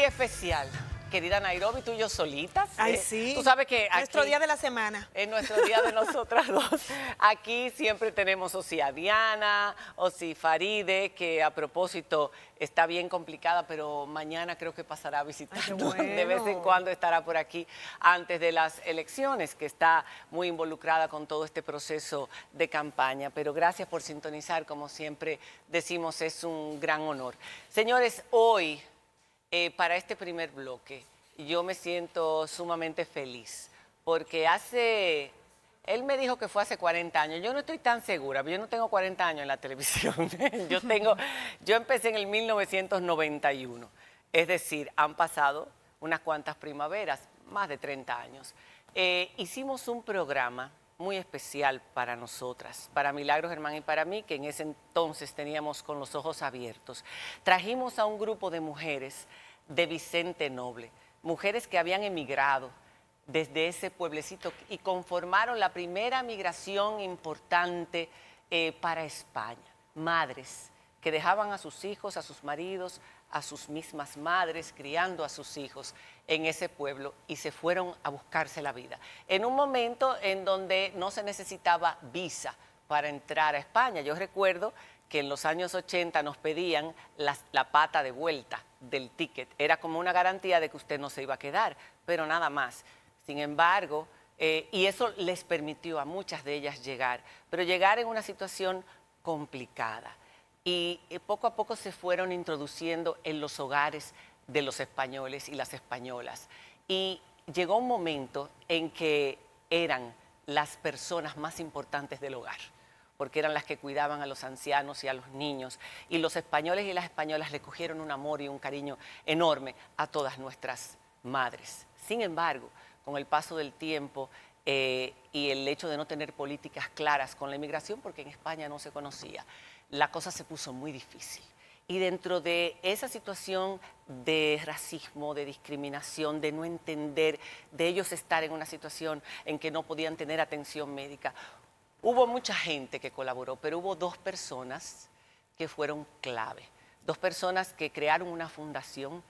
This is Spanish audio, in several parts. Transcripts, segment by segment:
día especial. Querida Nairobi, tú y yo solitas. Ay, sí. Tú sabes que aquí, nuestro día de la semana. En nuestro día de nosotras dos. Aquí siempre tenemos o si a Diana, o si Faride, que a propósito está bien complicada, pero mañana creo que pasará a visitarnos. Ay, bueno. De vez en cuando estará por aquí antes de las elecciones, que está muy involucrada con todo este proceso de campaña. Pero gracias por sintonizar, como siempre decimos, es un gran honor. Señores, hoy, para este primer bloque, yo me siento sumamente feliz, porque él me dijo que fue hace 40 años, yo no estoy tan segura, yo no tengo 40 años en la televisión, yo empecé en el 1991, es decir, han pasado unas cuantas primaveras, más de 30 años. Hicimos un programa muy especial para nosotras, para Milagros Germán y para mí, que en ese entonces teníamos Con los Ojos Abiertos. Trajimos a un grupo de mujeres de Vicente Noble, mujeres que habían emigrado desde ese pueblecito y conformaron la primera migración importante para España. Madres que dejaban a sus hijos, a sus maridos, a sus mismas madres, criando a sus hijos en ese pueblo y se fueron a buscarse la vida. En un momento en donde no se necesitaba visa para entrar a España. Yo recuerdo que en los años 80 nos pedían la pata de vuelta del ticket. Era como una garantía de que usted no se iba a quedar, pero nada más. Sin embargo, y eso les permitió a muchas de ellas llegar, pero llegar en una situación complicada. Y poco a poco se fueron introduciendo en los hogares de los españoles y las españolas. Y llegó un momento en que eran las personas más importantes del hogar, porque eran las que cuidaban a los ancianos y a los niños. Y los españoles y las españolas le cogieron un amor y un cariño enorme a todas nuestras madres. Sin embargo, con el paso del tiempo y el hecho de no tener políticas claras con la inmigración, porque en España no se conocía, la cosa se puso muy difícil. Y dentro de esa situación de racismo, de discriminación, de no entender, de ellos estar en una situación en que no podían tener atención médica, hubo mucha gente que colaboró, pero hubo dos personas que fueron clave. Dos personas que crearon una fundación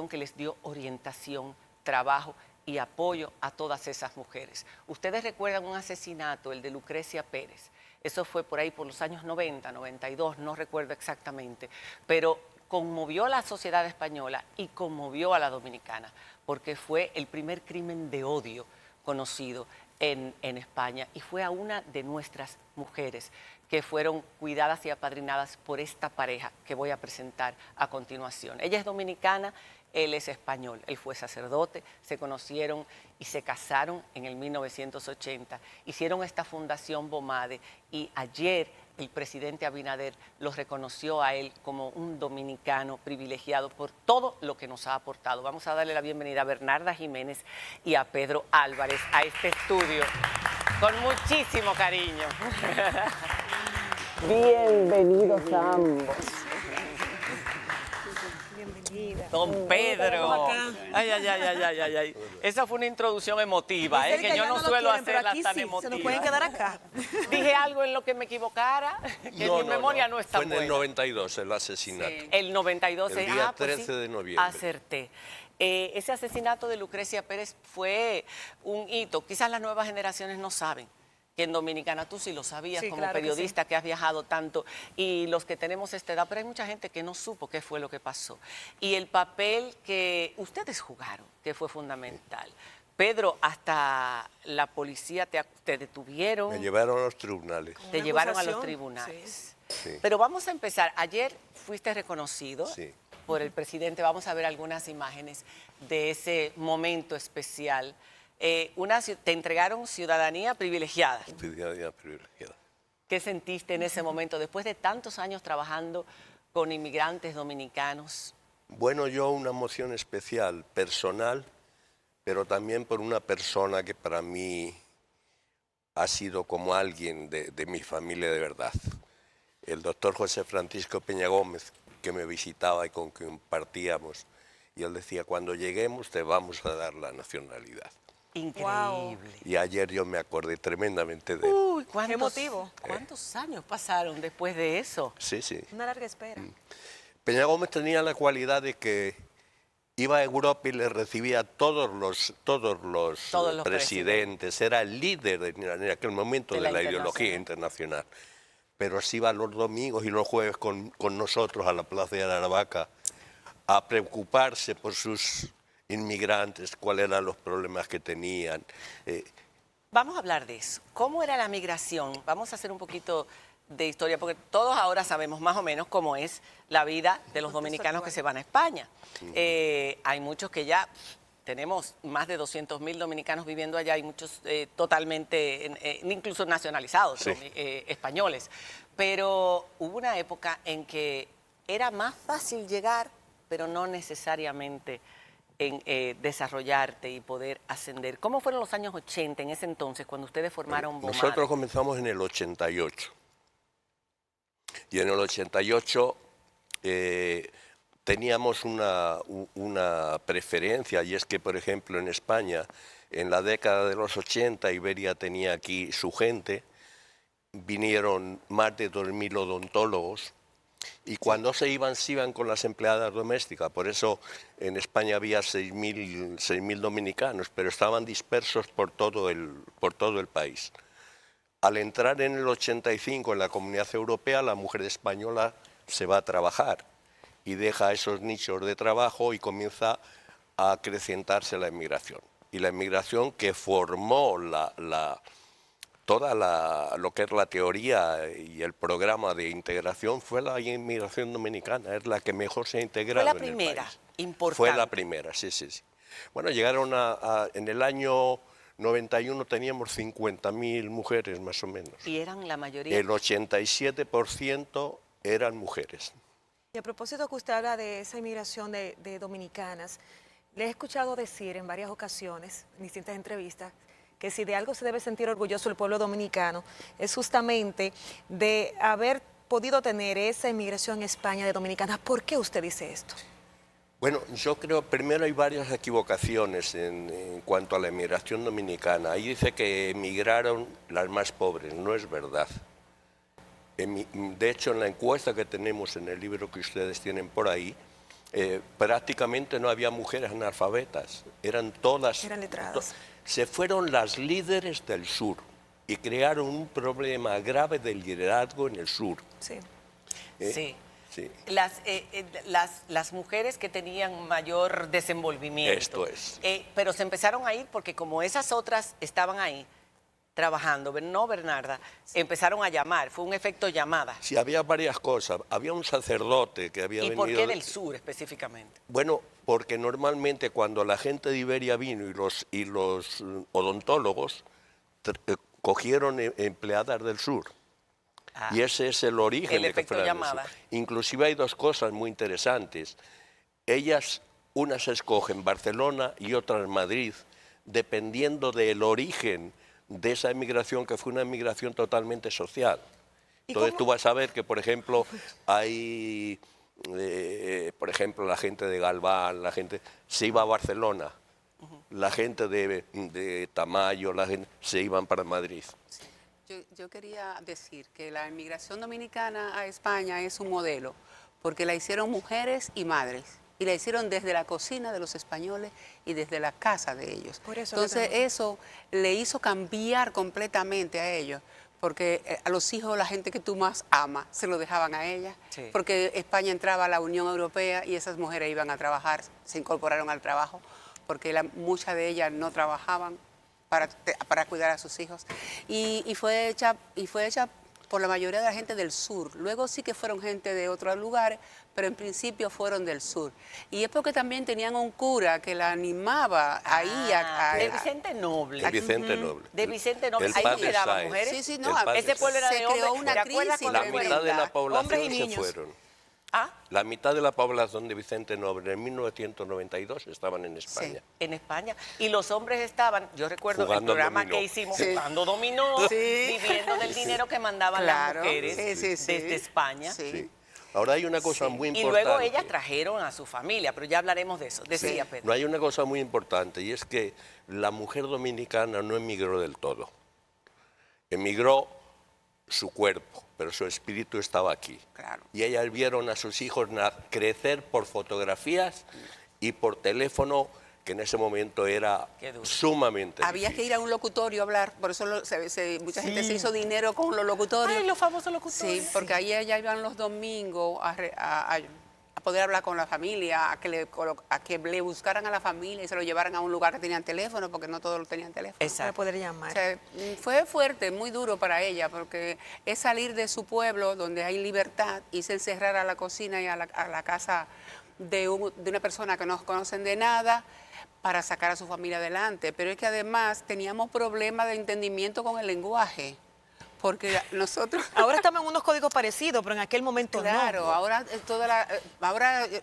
que les dio orientación, trabajo y apoyo a todas esas mujeres. Ustedes recuerdan un asesinato, el de Lucrecia Pérez. Eso fue por ahí por los años 90, 92, no recuerdo exactamente, pero conmovió a la sociedad española y conmovió a la dominicana, porque fue el primer crimen de odio conocido en España y fue a una de nuestras mujeres que fueron cuidadas y apadrinadas por esta pareja que voy a presentar a continuación. Ella es dominicana, él es español, él fue sacerdote, se conocieron y se casaron en el 1980, hicieron esta fundación BOMADE y ayer el presidente Abinader los reconoció a él como un dominicano privilegiado por todo lo que nos ha aportado. Vamos a darle la bienvenida a Bernarda Jiménez y a Pedro Álvarez a este estudio con muchísimo cariño. Bienvenidos a ambos. Don Pedro. Ay. Esa fue una introducción emotiva, que yo no suelo hacerla tan emotiva. Se nos pueden quedar acá. Dije algo en lo que me equivocara, que mi memoria no está buena. Fue en el 92 el asesinato. Sí. El 92. El día 13 de noviembre. Acerté. Ese asesinato de Lucrecia Pérez fue un hito. Quizás las nuevas generaciones no saben que en Dominicana, tú sí lo sabías, sí, como claro periodista que has viajado tanto, y los que tenemos esta edad, pero hay mucha gente que no supo qué fue lo que pasó. Y el papel que ustedes jugaron, que fue fundamental. Pedro, hasta la policía te detuvieron. Me llevaron a los tribunales. Te llevaron a los tribunales. Sí. Pero vamos a empezar. Ayer fuiste reconocido sí. por el presidente. Vamos a ver algunas imágenes de ese momento especial. Te entregaron ciudadanía privilegiada. Ciudadanía privilegiada. ¿Qué sentiste en ese momento, después de tantos años trabajando con inmigrantes dominicanos? Bueno, yo una emoción especial, personal, pero también por una persona que para mí ha sido como alguien de mi familia de verdad. El doctor José Francisco Peña Gómez, que me visitaba y con quien partíamos, y él decía, cuando lleguemos te vamos a dar la nacionalidad. Increíble. Wow. Y ayer yo me acordé tremendamente de él. Uy, Qué emotivo. ¿Cuántos años pasaron después de eso? Sí, sí. Una larga espera. Peña Gómez tenía la cualidad de que Iba a Europa y le recibía a todos los presidentes. Era el líder en aquel momento de la ideología internacional. Pero se iba los domingos y los jueves con nosotros a la Plaza de Aravaca a preocuparse por sus inmigrantes, cuáles eran los problemas que tenían. Vamos a hablar de eso. ¿Cómo era la migración? Vamos a hacer un poquito de historia, porque todos ahora sabemos más o menos cómo es la vida de los dominicanos que se van a España. Hay muchos que ya tenemos más de 200.000 dominicanos viviendo allá, y muchos totalmente, incluso nacionalizados, sí, españoles. Pero hubo una época en que era más fácil llegar, pero no necesariamente desarrollarte y poder ascender. ¿Cómo fueron los años 80 en ese entonces, cuando ustedes formaron BOMADE? Nosotros comenzamos en el 88. Y en el 88 teníamos una preferencia, y es que, por ejemplo, en España, en la década de los 80, Iberia tenía aquí su gente, vinieron más de 2.000 odontólogos, y cuando se iban con las empleadas domésticas. Por eso en España había 6.000 dominicanos, pero estaban dispersos por todo el país. Al entrar en el 85 en la Comunidad Europea, la mujer española se va a trabajar y deja esos nichos de trabajo y comienza a acrecentarse la inmigración. Y la inmigración que formó toda lo que es la teoría y el programa de integración fue la inmigración dominicana, es la que mejor se ha integrado en el país. Fue la primera, importante. Fue la primera, sí. Bueno, llegaron en el año 91 teníamos 50.000 mujeres más o menos. ¿Y eran la mayoría? El 87% eran mujeres. Y a propósito que usted habla de esa inmigración de dominicanas, le he escuchado decir en varias ocasiones, en distintas entrevistas, que si de algo se debe sentir orgulloso el pueblo dominicano, es justamente de haber podido tener esa inmigración en España de dominicanas. ¿Por qué usted dice esto? Bueno, yo creo, primero hay varias equivocaciones en cuanto a la emigración dominicana. Ahí dice que emigraron las más pobres, no es verdad. De hecho, en la encuesta que tenemos en el libro que ustedes tienen por ahí, prácticamente no había mujeres analfabetas, eran todas... Eran letradas. Se fueron las líderes del sur y crearon un problema grave del liderazgo en el sur. Sí. Sí. Sí. Las mujeres que tenían mayor desenvolvimiento. Esto es. Pero se empezaron a ir porque como esas otras estaban ahí trabajando, ¿no, Bernarda? Empezaron a llamar, fue un efecto llamada. Sí, había varias cosas. Había un sacerdote que había venido... ¿Y por qué del sur específicamente? Bueno, porque normalmente cuando la gente de Iberia vino y los odontólogos cogieron empleadas del sur. Y ese es el origen de que fueran llamada. Inclusive hay dos cosas muy interesantes. Ellas, unas escogen Barcelona y otras Madrid, dependiendo del origen de esa emigración, que fue una emigración totalmente social. Entonces tú vas a ver que, por ejemplo, hay, por ejemplo, la gente de Galván, la gente se iba a Barcelona, la gente de Tamayo, la gente se iban para Madrid. Yo quería decir que la inmigración dominicana a España es un modelo, porque la hicieron mujeres y madres, y la hicieron desde la cocina de los españoles y desde la casa de ellos. Por eso entonces eso le hizo cambiar completamente a ellos, porque a los hijos, la gente que tú más amas, se lo dejaban a ellas, sí, porque España entraba a la Unión Europea y esas mujeres iban a trabajar, se incorporaron al trabajo, porque muchas de ellas no trabajaban para cuidar a sus hijos, y fue hecha por la mayoría de la gente del sur. Luego sí que fueron gente de otros lugares, pero en principio fueron del sur. Y es porque también tenían un cura que la animaba ahí de Vicente Noble. De Vicente Noble. De Vicente Noble. Ahí no quedaban mujeres. Sí, no, ese pueblo era de hombres. Se creó una crisis. La mitad de la población y se niños. fueron. ¿Ah? La mitad de la población de Vicente Noble en 1992 estaban en España. Sí, en España. Y los hombres estaban, yo recuerdo jugando el programa dominó. que hicimos, Sí. jugando dominó, Sí. viviendo del dinero que mandaban las mujeres desde España. Sí. Sí. Ahora hay una cosa muy Y importante. luego ellas trajeron a su familia, pero ya hablaremos de eso. Decía Pedro. No, hay una cosa muy importante, y es que la mujer dominicana no emigró del todo. Emigró su cuerpo, pero su espíritu estaba aquí. Claro. Y ellas vieron a sus hijos crecer por fotografías y por teléfono, que en ese momento era Qué duro. sumamente Había que difícil. ir a un locutorio a hablar, por eso mucha gente se hizo dinero con los locutorios. Ay, los famosos locutores. Sí, porque ahí ella iban los domingos a poder hablar con la familia, a que le buscaran a la familia y se lo llevaran a un lugar que tenían teléfono, porque no todos lo tenían teléfono. Para poder llamar. O sea, fue fuerte, muy duro para ella, porque es salir de su pueblo donde hay libertad y se encerrar a la cocina y a la casa de una persona que no conocen de nada para sacar a su familia adelante. Pero es que además teníamos problemas de entendimiento con el lenguaje, porque nosotros... Ahora estamos en unos códigos parecidos, pero en aquel momento Claro, no. ahora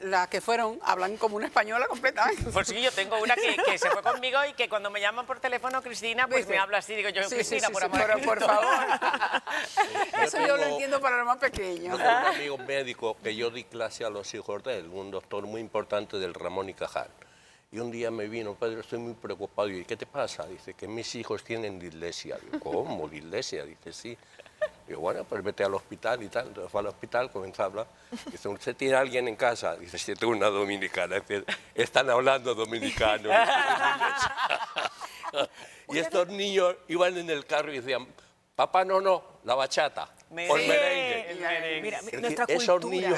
las que fueron hablan como una española completamente. Por sí, yo tengo una que se fue conmigo y que cuando me llaman por teléfono, Cristina, pues ¿Viste? me habla así, digo yo, Sí, Cristina, sí, por sí, amor a pero por Cristo. favor. Eso yo lo tengo- entiendo para los más pequeños. Yo tengo un amigo médico que yo di clase a los hijos de él, un doctor muy importante del Ramón y Cajal. Y un día me vino, padre, estoy muy preocupado. Y ¿qué te pasa? Dice, que mis hijos tienen dislexia. Digo, ¿cómo dislexia? Dice, sí. Digo, bueno, pues vete al hospital y tal. Entonces fue al hospital, comenzó a hablar. Dice, ¿usted tiene a alguien en casa? Dice, sí, tengo una dominicana. Dice, están hablando dominicano. Y estos niños iban en el carro y decían, papá, no, la bachata. Por Sí, merengue. el merengue. Mira, Es decir, nuestra esos cultura. niños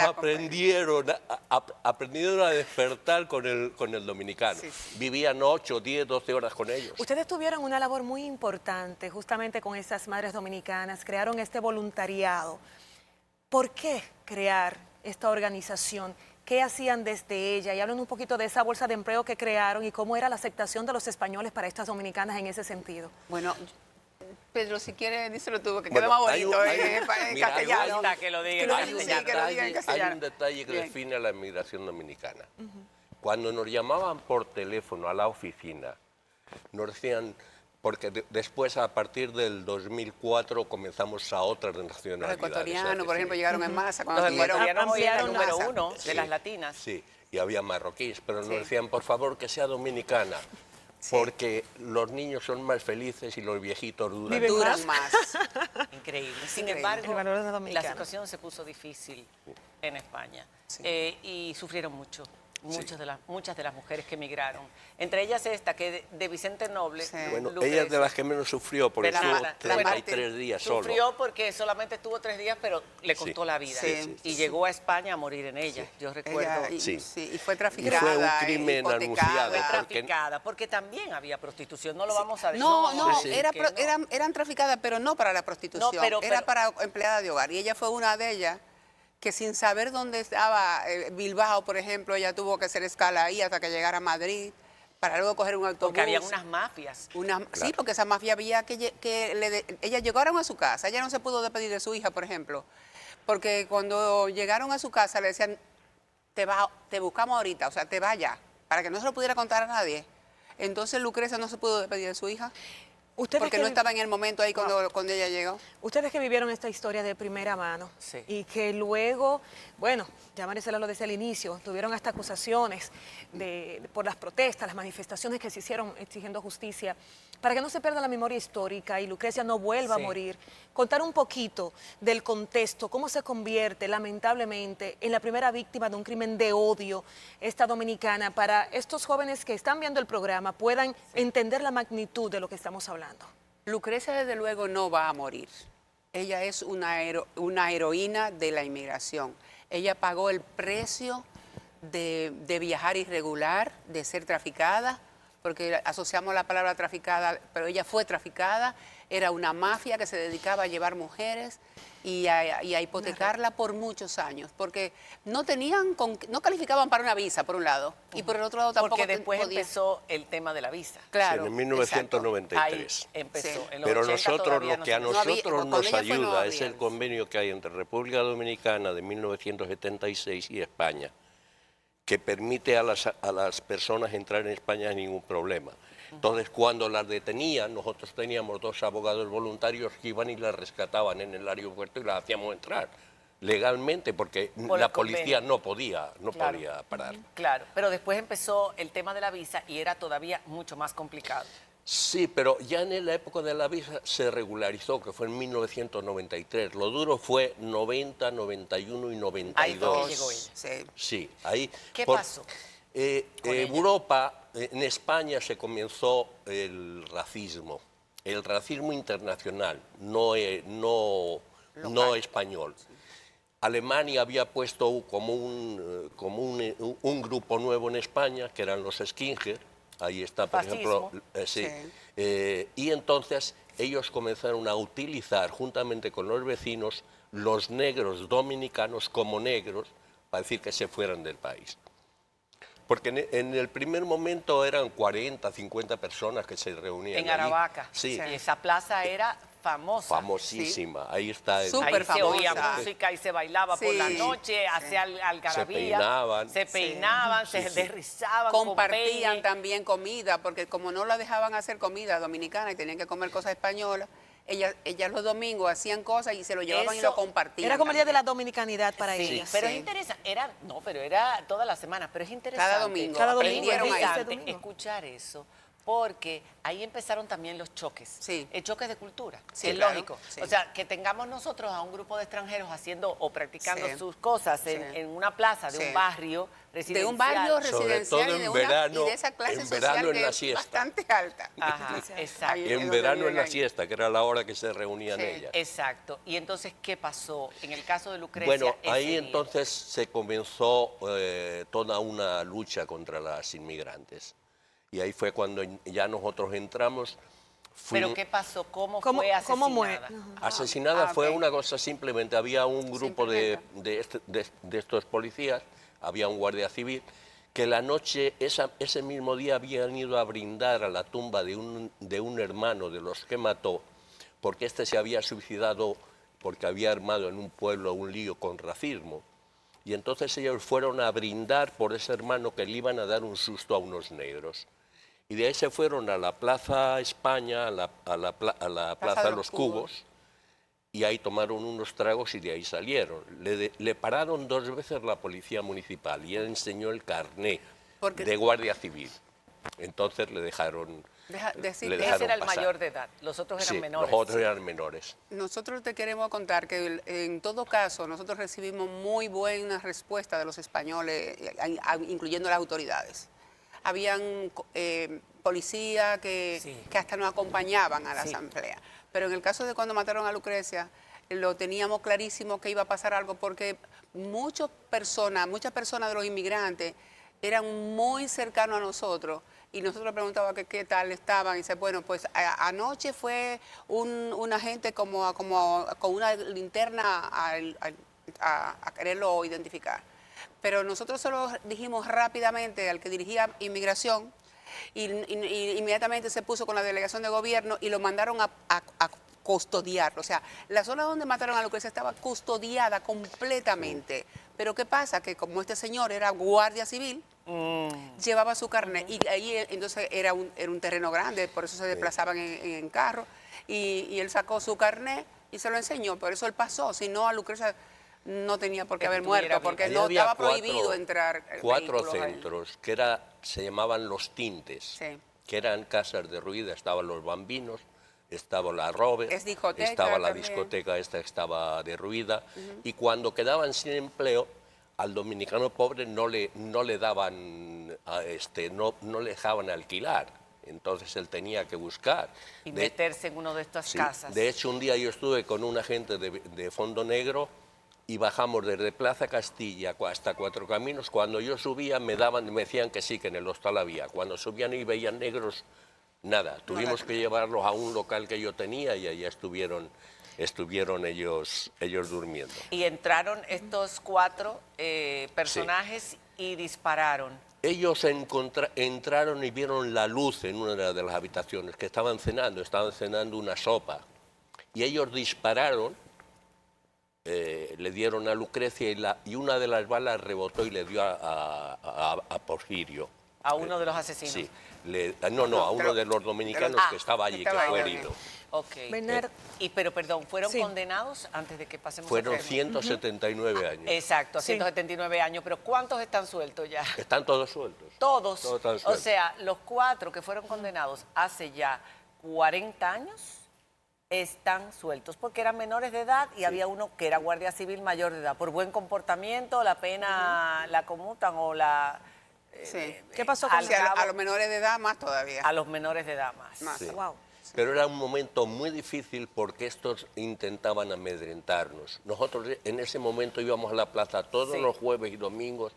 aprendieron a despertar con el dominicano. Sí. Vivían 8, 10, 12 horas con ellos. Ustedes tuvieron una labor muy importante justamente con estas madres dominicanas, crearon este voluntariado. ¿Por qué crear esta organización? ¿Qué hacían desde ella? Y hablan un poquito de esa bolsa de empleo que crearon y cómo era la aceptación de los españoles para estas dominicanas en ese sentido. Bueno, Pedro, si quieres, díselo tú, porque Bueno, queda más hay bonito un- en mira, hay un- castellano. Ahí está, que lo diga en Hay un castellano. que lo diga en detalle- castellano. hay un detalle que Bien. define a la inmigración dominicana. Cuando nos llamaban por teléfono a la oficina, nos decían, porque después a partir del 2004 comenzamos a otras Los nacionalidades. ecuatorianos, es por decir, ejemplo, llegaron en masa. Cuando Los tuvieron- ecuatorianos hoy es la ampliaron número masa. uno de Sí. las latinas. Sí, y había marroquíes, pero nos Sí. decían, por favor, que sea dominicana, porque los niños son más felices y los viejitos duran. Viven duran más. Increíble. Sin Increíble. embargo, El valor de la la dominicana. situación se puso difícil en España Sí. y sufrieron mucho. Muchas de las mujeres que emigraron. Entre ellas esta, que de Vicente Noble. Sí. Bueno, Lucrecia, ella es de las que menos sufrió, porque de la estuvo Mara. 33 días solo. Sufrió porque solamente estuvo 3 días, pero le costó Sí. la vida. Sí. Y llegó a España a morir en ella. Yo recuerdo. Ella, Sí. y fue traficada. fue un crimen hipotecada. anunciado. Fue porque- traficada, porque también había prostitución, no lo vamos a decir. No, Sí, sí. que no. eran traficadas, pero no para la prostitución, No, pero- era para empleada de hogar. Y ella fue una de ellas que sin saber dónde estaba Bilbao, por ejemplo, ella tuvo que hacer escala ahí hasta que llegara a Madrid, para luego coger un autobús. Porque había unas mafias. Sí, porque esa mafia había ella llegaron a su casa, ella no se pudo despedir de su hija, por ejemplo, porque cuando llegaron a su casa le decían, te buscamos ahorita, o sea, te vaya, para que no se lo pudiera contar a nadie. Entonces Lucrecia no se pudo despedir de su hija, Ustedes porque que no vi- estaba en el momento ahí cuando ella llegó. Ustedes que vivieron esta historia de primera mano Sí. y que luego, bueno, ya Marisela lo decía al inicio, tuvieron hasta acusaciones por las protestas, las manifestaciones que se hicieron exigiendo justicia, para que no se pierda la memoria histórica y Lucrecia no vuelva Sí. a morir. Contar un poquito del contexto, cómo se convierte lamentablemente en la primera víctima de un crimen de odio esta dominicana, para estos jóvenes que están viendo el programa puedan entender la magnitud de lo que estamos hablando. Lucrecia, desde luego, no va a morir. Ella es una heroína de la inmigración. Ella pagó el precio de viajar irregular, de ser traficada, porque asociamos la palabra traficada, pero ella fue traficada. Era una mafia que se dedicaba a llevar mujeres y a hipotecarla por muchos años, porque no calificaban para una visa, por un lado, y por el otro lado tampoco Porque después podían. empezó el tema de la visa. Claro, Sí, en exacto. 1993. Ahí empezó. Sí. En los Pero 80 nosotros, todavía lo que a no se- no había- nosotros cuando nos ella fue, no ayuda es había. el convenio que hay entre República Dominicana de 1976 y España, que permite a las personas entrar en España sin ningún problema. Entonces, cuando las detenían, nosotros teníamos 2 abogados voluntarios que iban y las rescataban en el aeropuerto y las hacíamos entrar legalmente, porque Por la el convenio. policía no podía Claro. parar. Claro, pero después empezó el tema de la visa y era todavía mucho más complicado. Sí, pero ya en la época de la visa se regularizó, que fue en 1993. Lo duro fue 90, 91 y 92. Ahí fue que llegó ella. Sí. Sí, ahí. ¿Qué pasó? Europa, en España se comenzó el racismo internacional, no español. Alemania había puesto como un grupo nuevo en España, que eran los skinheads, ahí está, por ejemplo, y entonces ellos comenzaron a utilizar, juntamente con los vecinos, los negros dominicanos como negros, para decir que se fueran del país. Porque en el primer momento eran 40, 50 personas que se reunían en allí. Aravaca. Sí. Y esa plaza era famosa. Famosísima. Sí. Ahí está. Súper famosa. Se oía famosa. música y se bailaba por la noche, hacía algarabía. Se peinaban, se desrizaban. Compartían también comida, porque como no la dejaban hacer comida dominicana y tenían que comer cosas españolas, ellas los domingos hacían cosas y se lo llevaban y lo compartían. Era como el día de la dominicanidad para ellas. Pero es interesante, pero era toda la semana, pero es interesante. Cada domingo. Es interesante escuchar eso, porque ahí empezaron también los choques, choques de cultura, es lógico. O sea, que tengamos nosotros a un grupo de extranjeros haciendo o practicando sus cosas en una plaza de un barrio residencial. De un barrio residencial y de esa clase social que es bastante alta. Ajá, exacto. En verano en la siesta, que era la hora que se reunían ellas. Exacto. Y entonces, ¿qué pasó? En el caso de Lucrecia... Bueno, ahí entonces se comenzó toda una lucha contra las inmigrantes. Y ahí fue cuando ya nosotros entramos. ¿Pero qué pasó? ¿Cómo fue asesinada? Asesinada fue una cosa, simplemente había un grupo de estos policías, había un guardia civil, que la noche, ese mismo día habían ido a brindar a la tumba de un hermano de los que mató, porque este se había suicidado porque había armado en un pueblo un lío con racismo. Y entonces ellos fueron a brindar por ese hermano que le iban a dar un susto a unos negros. Y de ahí se fueron a la Plaza España, a la Plaza de los Cubos, y ahí tomaron unos tragos y de ahí salieron. Le pararon 2 veces la policía municipal y él enseñó el carné de guardia civil. Entonces le dejaron... Ese era el mayor de edad, los otros eran menores. Los otros eran menores. Nosotros te queremos contar que en todo caso nosotros recibimos muy buena respuesta de los españoles, incluyendo las autoridades. Habían policías que hasta nos acompañaban a la asamblea. Pero en el caso de cuando mataron a Lucrecia, lo teníamos clarísimo que iba a pasar algo porque muchas personas de los inmigrantes eran muy cercanos a nosotros y nosotros preguntábamos que qué tal estaban y dice, bueno, pues anoche fue un agente como con una linterna a quererlo identificar. Pero nosotros solo dijimos rápidamente al que dirigía inmigración y inmediatamente se puso con la delegación de gobierno y lo mandaron a custodiarlo. O sea, la zona donde mataron a Lucrecia estaba custodiada completamente. Pero ¿qué pasa? Que como este señor era guardia civil, llevaba su carnet y ahí entonces era un terreno grande, por eso se desplazaban en carro y él sacó su carnet y se lo enseñó, por eso él pasó, si no a Lucrecia no tenía por qué haber muerto, porque no estaba prohibido entrar. 4 centros que se llamaban Los Tintes, que eran casas derruidas, estaban los Bambinos, estaba la Robert, estaba la discoteca esta que estaba derruida, y cuando quedaban sin empleo, al dominicano pobre no le daban, no le dejaban alquilar. Entonces él tenía que buscar. Y meterse en una de estas casas. De hecho, un día yo estuve con una gente de Fondo Negro y bajamos desde Plaza Castilla hasta Cuatro Caminos. Cuando yo subía me decían que sí, que en el hostal había. Cuando subían y veían negros, nada. Tuvimos que llevarlos a un local que yo tenía y allá estuvieron ellos durmiendo. Y entraron estos 4 personajes y dispararon. Ellos entraron y vieron la luz en una de las habitaciones, que estaban cenando una sopa. Y ellos dispararon, le dieron a Lucrecia y una de las balas rebotó y le dio a Porfirio. ¿A uno de los asesinos? Sí. A uno de los dominicanos que estaba allí, que fue herido. Ok. Pero perdón, ¿fueron condenados antes de que pasemos Fueron 179 años. Exacto, 179 años, pero ¿cuántos están sueltos ya? Están todos sueltos. ¿Todos? Todos están sueltos. O sea, los 4 que fueron condenados hace ya 40 años están sueltos porque eran menores de edad y había uno que era guardia civil mayor de edad. Por buen comportamiento, la pena la conmutan o la... Sí. ¿Qué pasó con Sí, a los menores de edad más todavía. A los menores de edad más. Más. Sí. Wow. Pero era un momento muy difícil porque estos intentaban amedrentarnos. Nosotros en ese momento íbamos a la plaza todos Sí. los jueves y domingos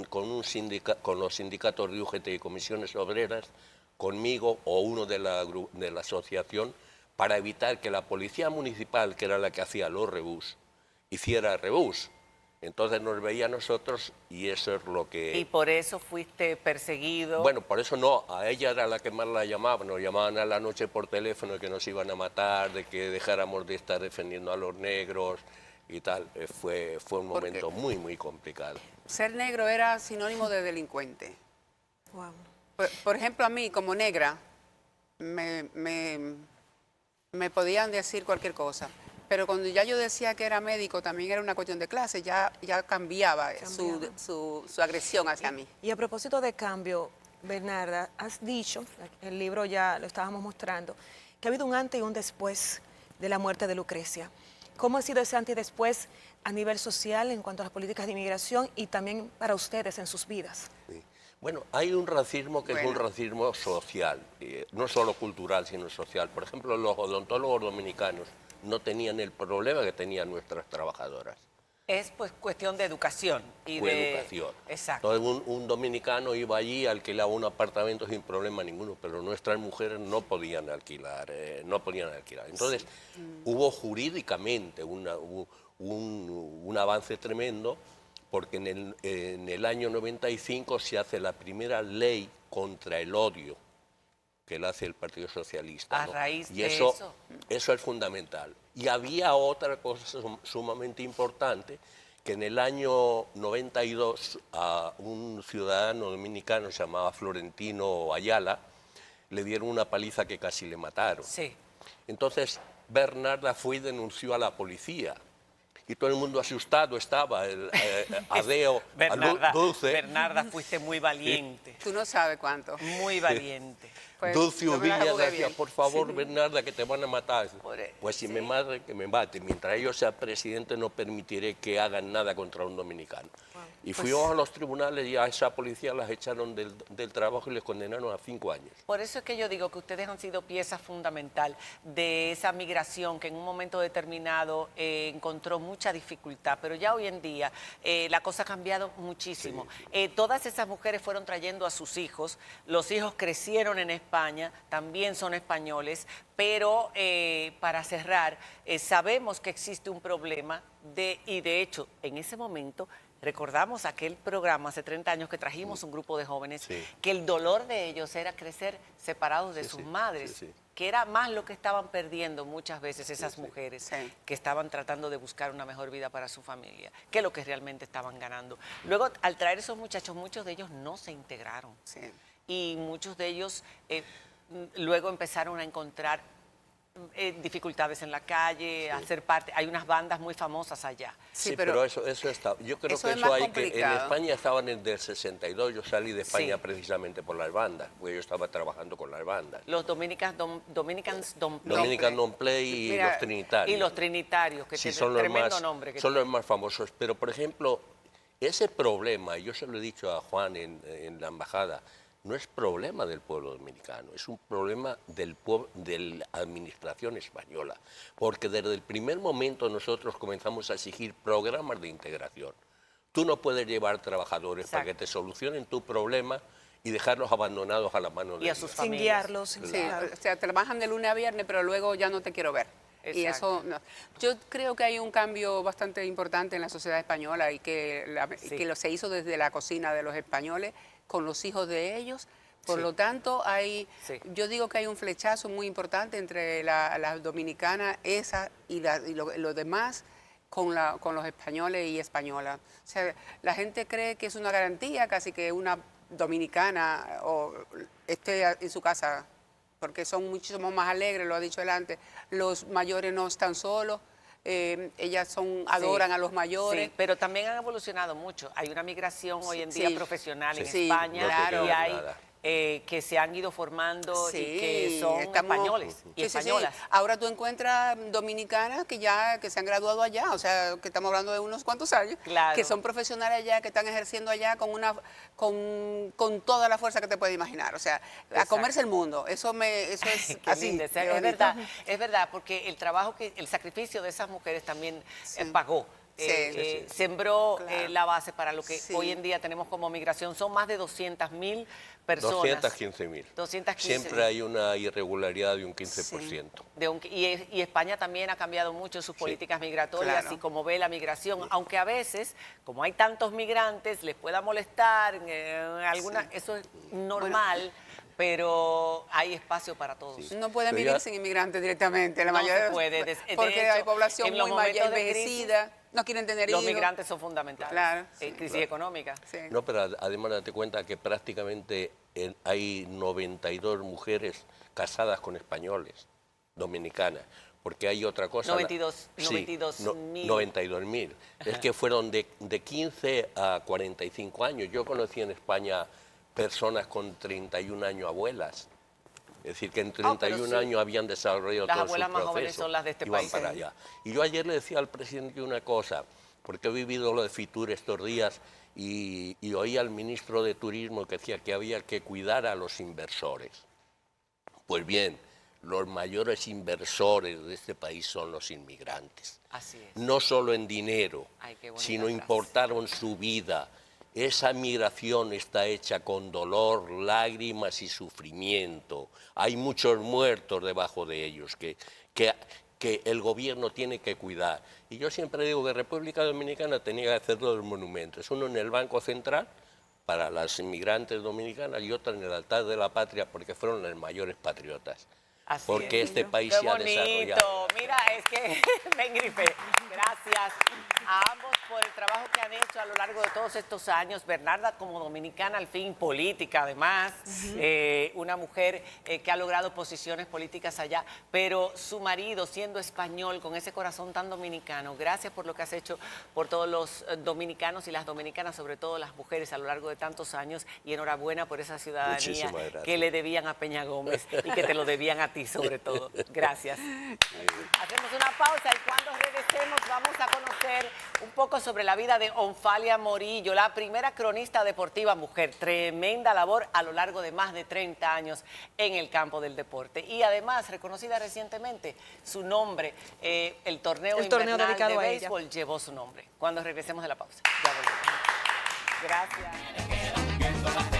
con los sindicatos de UGT y comisiones obreras, conmigo o uno de la asociación, para evitar que la policía municipal, que era la que hacía los rebús, hiciera rebús. Entonces nos veía a nosotros y eso es lo que... Y por eso fuiste perseguido. Bueno, por eso no, a ella era la que más la llamaban, nos llamaban a la noche por teléfono que nos iban a matar, de que dejáramos de estar defendiendo a los negros y tal. Fue un momento muy, muy complicado. Ser negro era sinónimo de delincuente. Wow. Por ejemplo, a mí, como negra, me podían decir cualquier cosa. Pero cuando ya yo decía que era médico, también era una cuestión de clase, ya cambiaba. Su agresión hacia mí. Y a propósito de cambio, Bernarda, has dicho, el libro ya lo estábamos mostrando, que ha habido un antes y un después de la muerte de Lucrecia. ¿Cómo ha sido ese antes y después a nivel social en cuanto a las políticas de inmigración y también para ustedes en sus vidas? Sí. Bueno, hay un racismo que es un Bueno. racismo social, no solo cultural, sino social. Por ejemplo, los odontólogos dominicanos no tenían el problema que tenían nuestras trabajadoras. Es pues cuestión de educación. Y Fue de... educación. Exacto. Entonces un dominicano iba allí, alquilaba un apartamento sin problema ninguno, pero nuestras mujeres no podían alquilar, Entonces hubo jurídicamente un avance tremendo, porque en el año 95 se hace la primera ley contra el odio, que la hace el Partido Socialista. A raíz y de eso es fundamental. Y había otra cosa sumamente importante, que en el año 92 a un ciudadano dominicano se llamaba Florentino Ayala le dieron una paliza que casi le mataron. Sí. Entonces Bernarda fue y denunció a la policía. Y todo el mundo asustado estaba, Adeo, Dulce. Bernarda, fuiste muy valiente. Tú no sabes cuánto. Muy valiente. Pues, Dulce yo me la Uvilla jugué decía, bien. por favor, Bernarda, que te van a matar. Pues si sí. me matan, que me maten. Mientras yo sea presidente, no permitiré que hagan nada contra un dominicano. Y fuimos a los tribunales y a esa policía las echaron del trabajo y les condenaron a 5 años. Por eso es que yo digo que ustedes han sido pieza fundamental de esa migración que en un momento determinado encontró mucha dificultad, pero ya hoy en día la cosa ha cambiado muchísimo. Todas esas mujeres fueron trayendo a sus hijos, los hijos crecieron en España, también son españoles, pero para cerrar, sabemos que existe un problema y de hecho en ese momento recordamos aquel programa hace 30 años que trajimos un grupo de jóvenes, que el dolor de ellos era crecer separados de sus madres, que era más lo que estaban perdiendo muchas veces esas mujeres que estaban tratando de buscar una mejor vida para su familia, que lo que realmente estaban ganando. Luego, al traer esos muchachos, muchos de ellos no se integraron. Y muchos de ellos luego empezaron a encontrar dificultades en la calle, a ser parte. Hay unas bandas muy famosas allá. Sí, pero eso está. Yo creo que eso hay que. En España estaban desde el 62. Yo salí de España precisamente por las bandas, porque yo estaba trabajando con las bandas. Los Dominicans Don't Play. Dominican Don't Play y los Trinitarios. Y los Trinitarios, que son tremendo nombre. Son los más famosos. Pero, por ejemplo, ese problema, y yo se lo he dicho a Juan en la embajada, no es problema del pueblo dominicano, es un problema de la administración española, porque desde el primer momento nosotros comenzamos a exigir programas de integración. Tú no puedes llevar trabajadores para que te solucionen tu problema y dejarlos abandonados a la mano de y a sus Sin familias. guiarlos. Sí, o sea, trabajan de lunes a viernes, pero luego ya no te quiero ver. Y eso, no. Yo creo que hay un cambio bastante importante en la sociedad española y que se hizo desde la cocina de los españoles con los hijos de ellos. Por lo tanto, yo digo que hay un flechazo muy importante entre la dominicana esa y los demás con los españoles y españolas. O sea, la gente cree que es una garantía casi que una dominicana esté en su casa, porque son muchísimo más alegres, lo ha dicho él antes. Los mayores no están solos. Ellas adoran a los mayores. Sí, pero también han evolucionado mucho. Hay una migración hoy en día profesional en España. Claro. que se han ido formando Sí, y que son estamos- españoles y Sí, sí, sí. españolas. Ahora tú encuentras dominicanas que se han graduado allá, o sea, que estamos hablando de unos cuantos años, Claro. que son profesionales allá, que están ejerciendo allá con toda la fuerza que te puedes imaginar, o sea, a Exacto. comerse el mundo. Eso es Qué así. lindo, de bonito. es verdad, porque el trabajo, el sacrificio de esas mujeres también Sí. Pagó. Sí. Sembró Claro. la base para lo que Sí. hoy en día tenemos como migración. Son más de 200.000 personas. 215.000. 215.000. Siempre hay una irregularidad de un 15%. Y España también ha cambiado mucho sus políticas migratorias claro. y como ve la migración, aunque a veces, como hay tantos migrantes, les pueda molestar, eso es normal, pero hay espacio para todos. Sí. No pueden Pero vivir ya- sin inmigrantes directamente, la No mayoría se puede. De porque hecho, hay población en los muy mayor, momentos de envejecida, no quieren tener Los hijos. migrantes son fundamentales. Claro, Crisis económica. Sí. No, pero además date cuenta que prácticamente hay 92 mujeres casadas con españoles, dominicanas, porque hay otra cosa. 92.000. 92.000. Es que fueron de 15 a 45 años. Yo conocí en España personas con 31 años abuelas. Es decir, que en 31 sí. años habían desarrollado Las todo su abuelas más jóvenes proceso, son las de este iban país. para allá. Y yo ayer le decía al presidente una cosa, porque he vivido lo de Fitur estos días y oí al ministro de Turismo que decía que había que cuidar a los inversores. Pues bien, los mayores inversores de este país son los inmigrantes. Así es. No solo en dinero, Ay, qué bonita sino frase. importaron su vida. Esa migración está hecha con dolor, lágrimas y sufrimiento. Hay muchos muertos debajo de ellos que el gobierno tiene que cuidar. Y yo siempre digo que República Dominicana tenía que hacer dos monumentos, uno en el Banco Central para las inmigrantes dominicanas y otro en el altar de la patria porque fueron los mayores patriotas. Así Porque es. este país Qué se ha bonito. desarrollado. Mira, es que me engrifé. Gracias a ambos por el trabajo que han hecho a lo largo de todos estos años. Bernarda como dominicana, al fin política además, una mujer que ha logrado posiciones políticas allá, pero su marido siendo español, con ese corazón tan dominicano. Gracias por lo que has hecho por todos los dominicanos y las dominicanas, sobre todo las mujeres a lo largo de tantos años, y enhorabuena por esa ciudadanía Muchísimas gracias. que le debían a Peña Gómez y que te lo debían a ti sobre todo. Gracias. Hacemos una pausa y cuando regresemos vamos a conocer un poco sobre la vida de Onfalia Morillo, la primera cronista deportiva mujer. Tremenda labor a lo largo de más de 30 años en el campo del deporte. Y además, reconocida recientemente, su nombre, el torneo invernal dedicado de a ella. béisbol llevó su nombre. Cuando regresemos de la pausa. Ya volvemos. Gracias.